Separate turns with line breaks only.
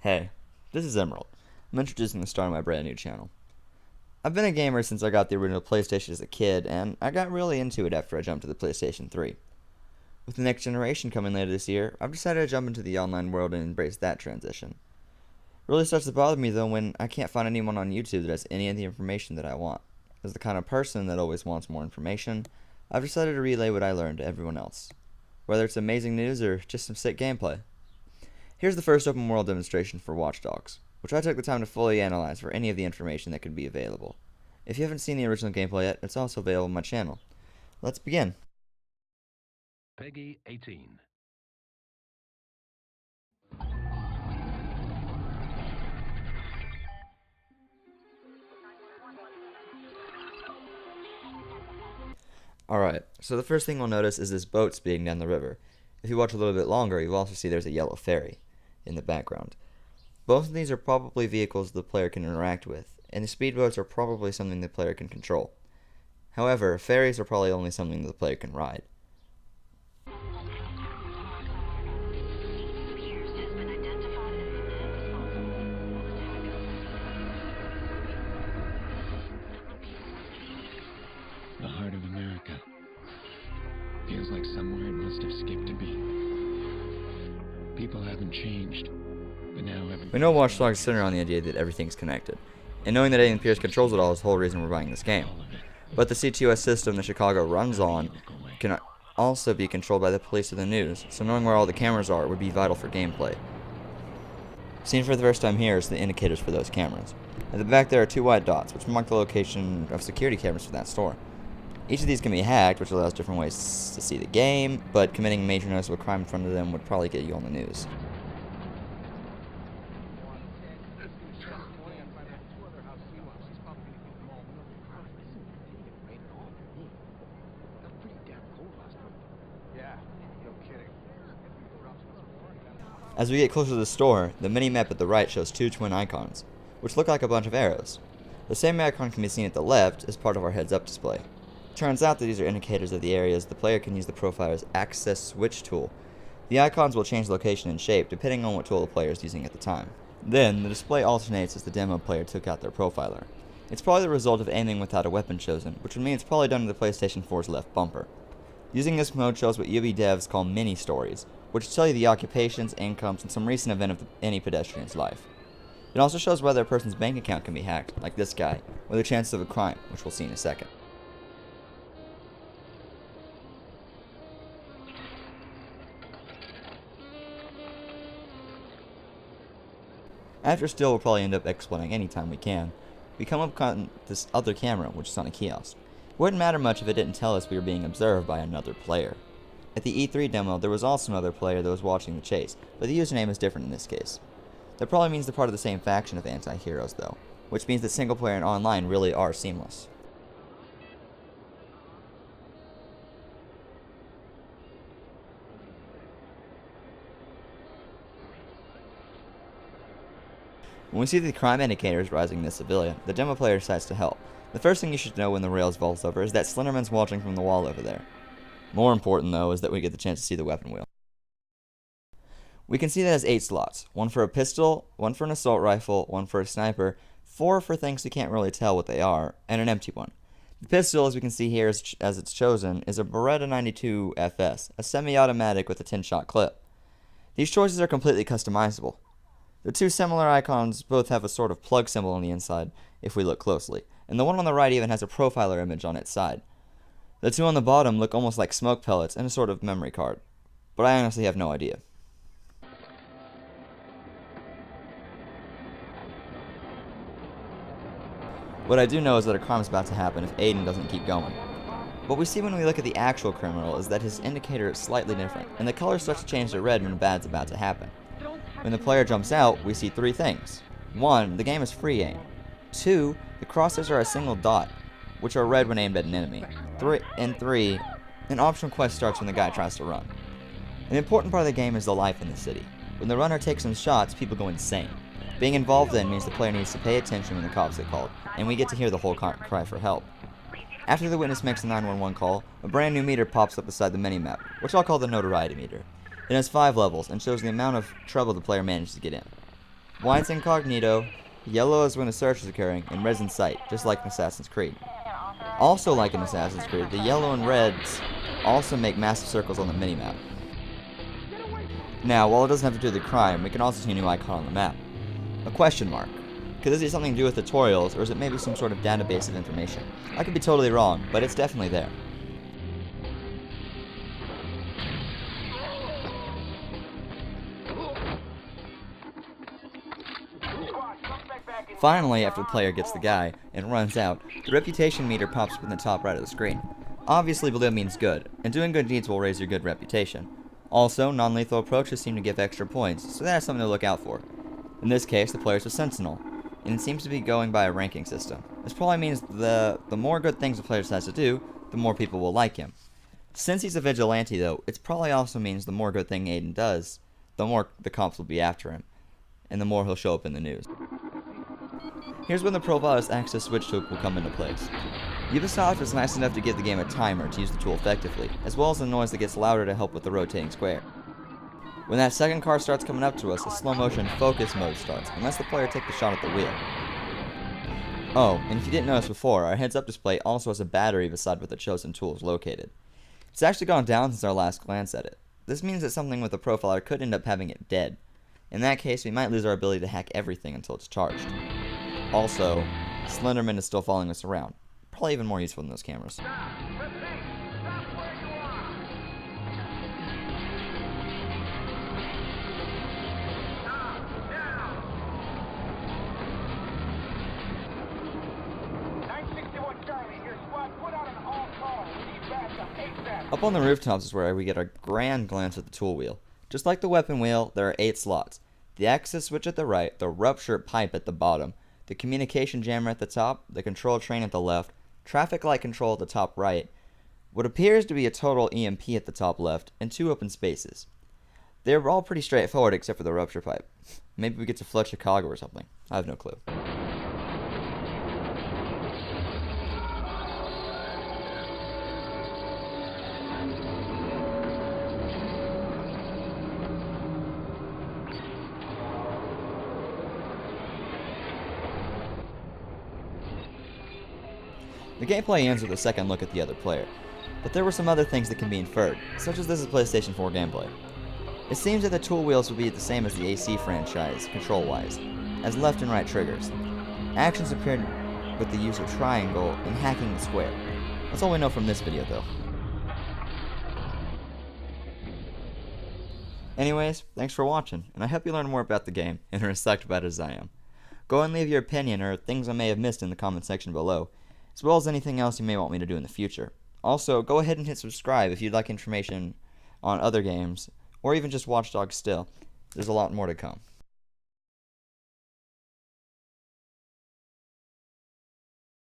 Hey, this is Emerald. I'm introducing the start of my brand new channel. I've been a gamer since I got the original PlayStation as a kid, and I got really into it after I jumped to the PlayStation 3. With the next generation coming later this year, I've decided to jump into the online world and embrace that transition. It really starts to bother me though when I can't find anyone on YouTube that has any of the information that I want. As the kind of person that always wants more information, I've decided to relay what I learned to everyone else. Whether it's amazing news or just some sick gameplay. Here's the first open world demonstration for Watch Dogs, which I took the time to fully analyze for any of the information that could be available. If you haven't seen the original gameplay yet, it's also available on my channel. Let's begin.
Peggy 18.
Alright, so the first thing we'll notice is this boat speeding down the river. If you watch a little bit longer, you'll also see there's a yellow ferry in the background. Both of these are probably vehicles the player can interact with, and the speedboats are probably something the player can control. However, ferries are probably only something the player can ride.
The heart of America. Feels like somewhere it must have skipped a beat. People haven't changed, but now
We know Watch Dogs is centered on the idea that everything's connected, and knowing that Aiden Pierce controls it all is the whole reason we're buying this game. But the CTOS system that Chicago runs on can also be controlled by the police or the news, so knowing where all the cameras are would be vital for gameplay. Seen for the first time here is the indicators for those cameras. At the back there are two white dots, which mark the location of security cameras for that store. Each of these can be hacked, which allows different ways to see the game, but committing a major noticeable crime in front of them would probably get you on the news. As we get closer to the store, the mini-map at the right shows two twin icons, which look like a bunch of arrows. The same icon can be seen at the left as part of our heads-up display. It turns out that these are indicators of the areas the player can use the profiler's access switch tool. The icons will change location and shape depending on what tool the player is using at the time. Then, the display alternates as the demo player took out their profiler. It's probably the result of aiming without a weapon chosen, which would mean it's probably done to the PlayStation 4's left bumper. Using this mode shows what Ubi devs call mini-stories, which tell you the occupations, incomes, and some recent event of any pedestrian's life. It also shows whether a person's bank account can be hacked, like this guy, or the chances of a crime, which we'll see in a second. After still, we'll probably end up exploiting any time we can. We come up on this other camera, which is on a kiosk. It wouldn't matter much if it didn't tell us we were being observed by another player. At the E3 demo, there was also another player that was watching the chase, but the username is different in this case. That probably means they're part of the same faction of anti-heroes though, which means that single player and online really are seamless. When we see the crime indicators rising in the civilian, the demo player decides to help. The first thing you should know when the rails vaults over is that Slenderman's watching from the wall over there. More important though is that we get the chance to see the weapon wheel. We can see that it has 8 slots, one for a pistol, one for an assault rifle, one for a sniper, 4 for things we can't really tell what they are, and an empty one. The pistol, as we can see here as it's chosen, is a Beretta 92 FS, a semi-automatic with a 10-shot clip. These choices are completely customizable. The two similar icons both have a sort of plug symbol on the inside, if we look closely, and the one on the right even has a profiler image on its side. The two on the bottom look almost like smoke pellets and a sort of memory card, but I honestly have no idea. What I do know is that a crime is about to happen if Aiden doesn't keep going. What we see when we look at the actual criminal is that his indicator is slightly different, and the color starts to change to red when a bad's about to happen. When the player jumps out, we see 3 things. 1. The game is free aim. 2. The crosshairs are a single dot, which are red when aimed at an enemy. 3. An optional quest starts when the guy tries to run. An important part of the game is the life in the city. When the runner takes some shots, people go insane. Being involved then means the player needs to pay attention when the cops get called, and we get to hear the whole cry for help. After the witness makes a 911 call, a brand new meter pops up beside the minimap, which I'll call the notoriety meter. It has 5 levels and shows the amount of trouble the player managed to get in. White's incognito, yellow is when a search is occurring, and red's in sight, just like in Assassin's Creed. Also like in Assassin's Creed, the yellow and reds also make massive circles on the minimap. Now, while it doesn't have to do with the crime, we can also see a new icon on the map. A question mark. Could this have something to do with tutorials, or is it maybe some sort of database of information? I could be totally wrong, but it's definitely there. Finally, after the player gets the guy and runs out, the reputation meter pops up in the top right of the screen. Obviously blue means good, and doing good deeds will raise your good reputation. Also, non-lethal approaches seem to give extra points, so that's something to look out for. In this case, the player's a sentinel, and it seems to be going by a ranking system. This probably means the more good things the player decides to do, the more people will like him. Since he's a vigilante though, it probably also means the more good thing Aiden does, the more the cops will be after him, and the more he'll show up in the news. Here's when the profiler's access switch tool will come into place. Ubisoft is nice enough to give the game a timer to use the tool effectively, as well as a noise that gets louder to help with the rotating square. When that second car starts coming up to us, a slow motion focus mode starts, and lets the player take the shot at the wheel. Oh, and if you didn't notice before, our heads up display also has a battery beside where the chosen tool is located. It's actually gone down since our last glance at it. This means that something with the profiler could end up having it dead. In that case, we might lose our ability to hack everything until it's charged. Also, Slenderman is still following us around. Probably even more useful than those cameras. Up on the rooftops is where we get a grand glance at the tool wheel. Just like the weapon wheel, there are 8 slots. The access switch at the right, the rupture pipe at the bottom, the communication jammer at the top, the control train at the left, traffic light control at the top right, what appears to be a total EMP at the top left, and 2 open spaces. They're all pretty straightforward except for the rupture pipe. Maybe we get to flush Chicago or something. I have no clue. The gameplay ends with a second look at the other player, but there were some other things that can be inferred, such as this is PlayStation 4 gameplay. It seems that the tool wheels will be the same as the AC franchise, control-wise, as left and right triggers. Actions appeared with the use of triangle and hacking the square. That's all we know from this video though. Anyways, thanks for watching, and I hope you learned more about the game and are as psyched about it as I am. Go and leave your opinion or things I may have missed in the comment section below, as well as anything else you may want me to do in the future. Also, go ahead and hit subscribe if you'd like information on other games, or even just Watch Dogs still. There's a lot more to come.